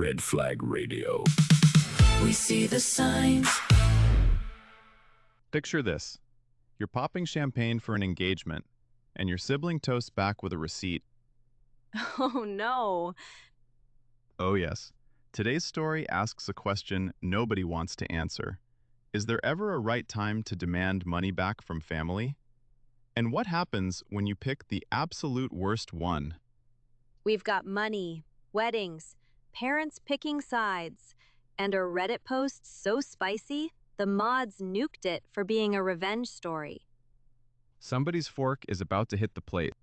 Red Flag Radio. We see the signs. Picture this. You're popping champagne for an engagement, and your sibling toasts back with a receipt. Oh no. Oh yes. Today's story asks a question nobody wants to answer. Is there ever a right time to demand money back from family? And what happens when you pick the absolute worst one? We've got money, weddings, parents picking sides, and a Reddit post so spicy, the mods nuked it for being a revenge story. Somebody's fork is about to hit the plate.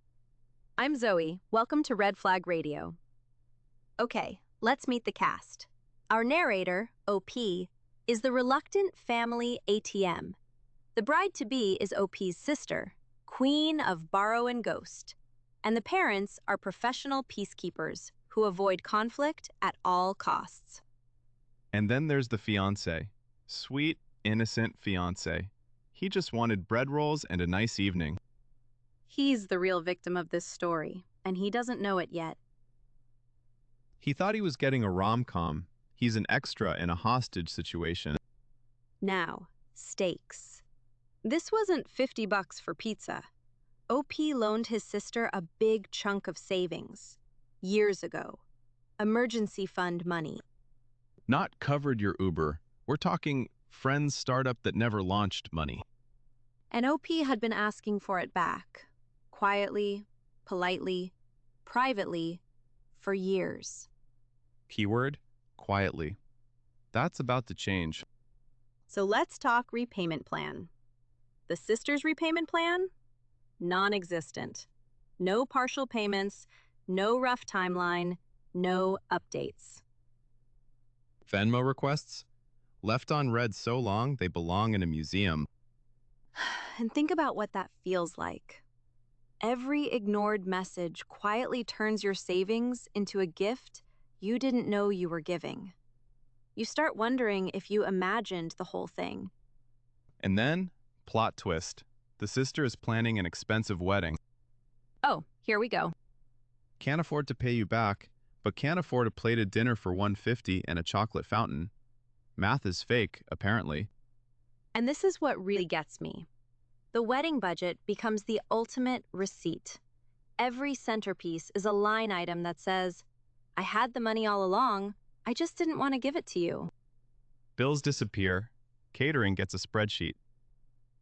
I'm Zoe. Welcome to Red Flag Radio. Okay, let's meet the cast. Our narrator, OP, is the reluctant family ATM. The bride-to-be is OP's sister, Queen of Borrow and Ghost. And the parents are professional peacekeepers who avoid conflict at all costs. And then there's the fiancé. Sweet, innocent fiancé. He just wanted bread rolls and a nice evening. He's the real victim of this story, and he doesn't know it yet. He thought he was getting a rom-com. He's an extra in a hostage situation. Now, stakes. This wasn't $50 for pizza. OP loaned his sister a big chunk of savings. Years ago. Emergency fund money. Not covered your Uber. We're talking friend's startup that never launched money. And OP had been asking for it back. Quietly, politely, privately, for years. Keyword, quietly. That's about to change. So let's talk repayment plan. The sister's repayment plan? Non-existent. No partial payments, no rough timeline, no updates. Venmo requests? Left on red so long they belong in a museum. And think about what that feels like. Every ignored message quietly turns your savings into a gift you didn't know you were giving. You start wondering if you imagined the whole thing. And then, plot twist. The sister is planning an expensive wedding. Oh, here we go. Can't afford to pay you back, but can't afford a plated dinner for $150 and a chocolate fountain. Math is fake, apparently. And this is what really gets me. The wedding budget becomes the ultimate receipt. Every centerpiece is a line item that says, I had the money all along, I just didn't want to give it to you. Bills disappear. Catering gets a spreadsheet.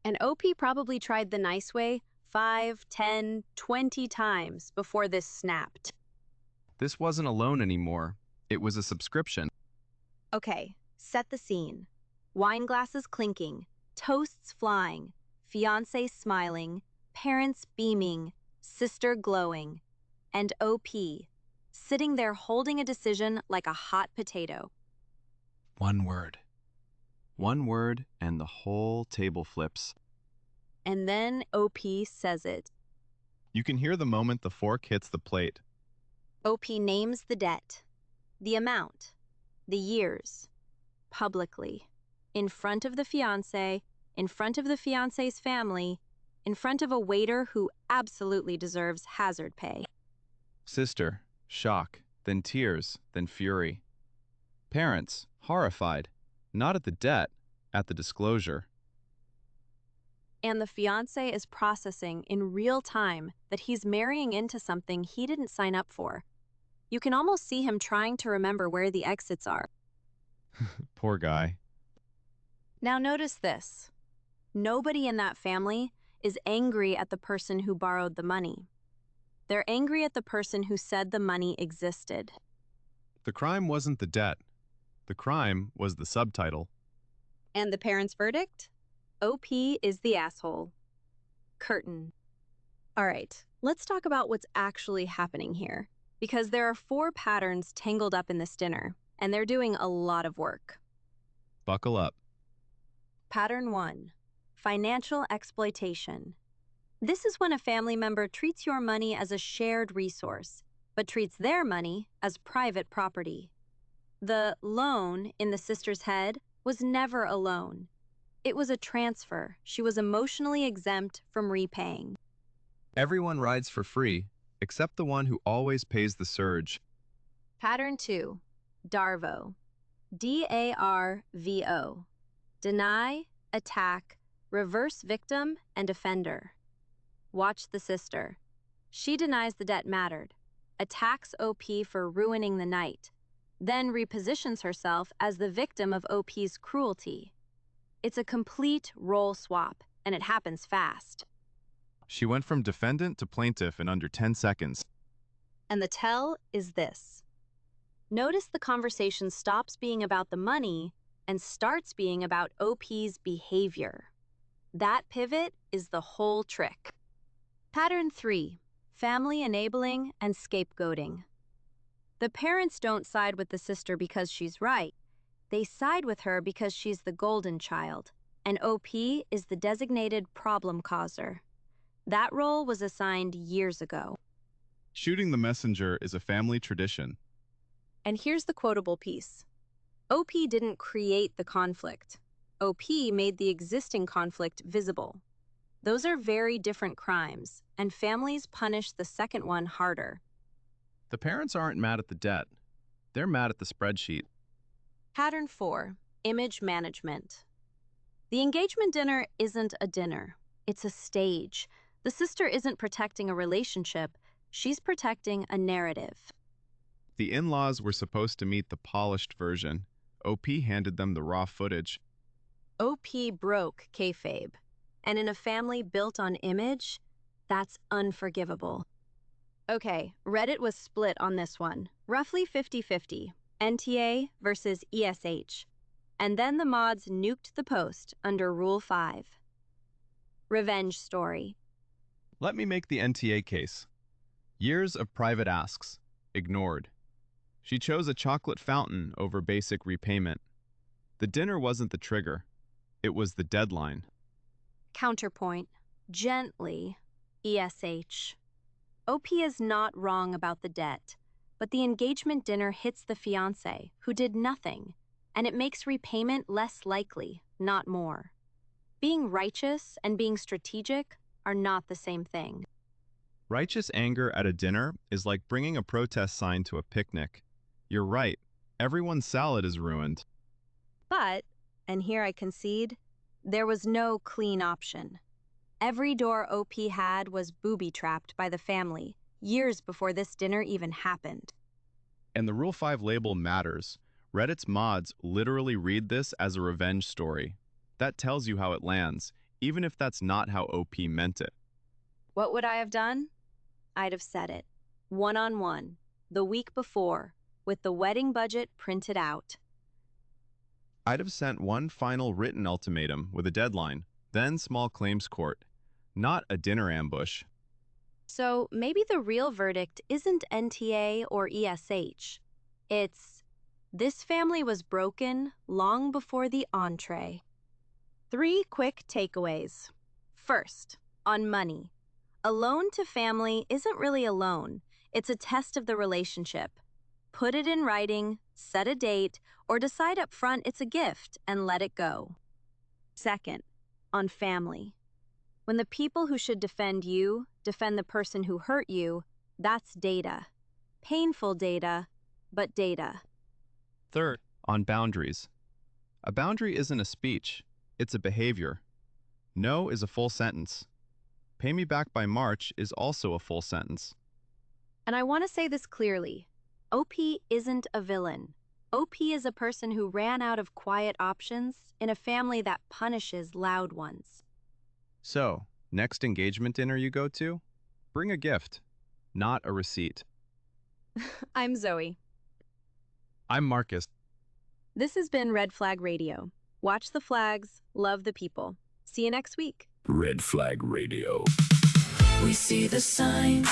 And OP probably tried the nice way 5, 10, 20 times before this snapped. This wasn't a loan anymore. It was a subscription. Okay, set the scene. Wine glasses clinking, toasts flying, fiancé smiling, parents beaming, sister glowing, and OP sitting there holding a decision like a hot potato. One word. One word and the whole table flips. And then OP says it. You can hear the moment the fork hits the plate. OP names the debt, the amount, the years, publicly, in front of the fiancé, in front of the fiancé's family, in front of a waiter who absolutely deserves hazard pay. Sister, shock, then tears, then fury. Parents, horrified, not at the debt, at the disclosure. And the fiancé is processing in real time that he's marrying into something he didn't sign up for. You can almost see him trying to remember where the exits are. Poor guy. Now notice this. Nobody in that family is angry at the person who borrowed the money. They're angry at the person who said the money existed. The crime wasn't the debt. The crime was the subtitle. And the parents' verdict? OP is the asshole. Curtain. All right, let's talk about what's actually happening here, because there are 4 patterns tangled up in this dinner, and they're doing a lot of work. Buckle up. Pattern 1, financial exploitation. This is when a family member treats your money as a shared resource, but treats their money as private property. The loan in the sister's head was never a loan. It was a transfer she was emotionally exempt from repaying. Everyone rides for free, except the one who always pays the surge. Pattern 2, DARVO. DARVO. Deny, attack, reverse victim, and offender. Watch the sister. She denies the debt mattered, attacks OP for ruining the night, then repositions herself as the victim of OP's cruelty. It's a complete role swap, and it happens fast. She went from defendant to plaintiff in under 10 seconds. And the tell is this. Notice the conversation stops being about the money and starts being about OP's behavior. That pivot is the whole trick. Pattern 3. Family enabling and scapegoating. The parents don't side with the sister because she's right. They side with her because she's the golden child, and OP is the designated problem causer. That role was assigned years ago. Shooting the messenger is a family tradition. And here's the quotable piece. OP didn't create the conflict. OP made the existing conflict visible. Those are very different crimes, and families punish the second one harder. The parents aren't mad at the debt. They're mad at the spreadsheet. Pattern 4. Image management. The engagement dinner isn't a dinner. It's a stage. The sister isn't protecting a relationship. She's protecting a narrative. The in-laws were supposed to meet the polished version. OP handed them the raw footage. OP broke kayfabe. And in a family built on image, that's unforgivable. Okay, Reddit was split on this one. Roughly 50-50. NTA versus ESH. And then the mods nuked the post under Rule 5. Revenge story. Let me make the NTA case. Years of private asks. Ignored. She chose a chocolate fountain over basic repayment. The dinner wasn't the trigger. It was the deadline. Counterpoint. Gently. ESH. OP is not wrong about the debt, but the engagement dinner hits the fiancé, who did nothing, and it makes repayment less likely, not more. Being righteous and being strategic are not the same thing. Righteous anger at a dinner is like bringing a protest sign to a picnic. You're right. Everyone's salad is ruined. But, and here I concede, there was no clean option. Every door OP had was booby-trapped by the family, years before this dinner even happened. And the Rule 5 label matters. Reddit's mods literally read this as a revenge story. That tells you how it lands, even if that's not how OP meant it. What would I have done? I'd have said it. One-on-one, the week before, with the wedding budget printed out. I'd have sent one final written ultimatum with a deadline, then small claims court. Not a dinner ambush. So maybe the real verdict isn't NTA or ESH. It's, this family was broken long before the entree. 3 quick takeaways. First, on money. A loan to family isn't really a loan. It's a test of the relationship. Put it in writing, set a date, or decide up front it's a gift and let it go. Second, on family. When the people who should defend you defend the person who hurt you, that's data. Painful data, but data. Third, on boundaries. A boundary isn't a speech, it's a behavior. No is a full sentence. Pay me back by March is also a full sentence. And I want to say this clearly. OP isn't a villain. OP is a person who ran out of quiet options in a family that punishes loud ones. So, next engagement dinner you go to? Bring a gift, not a receipt. I'm Zoe. I'm Marcus. This has been Red Flag Radio. Watch the flags, love the people. See you next week. Red Flag Radio. We see the signs.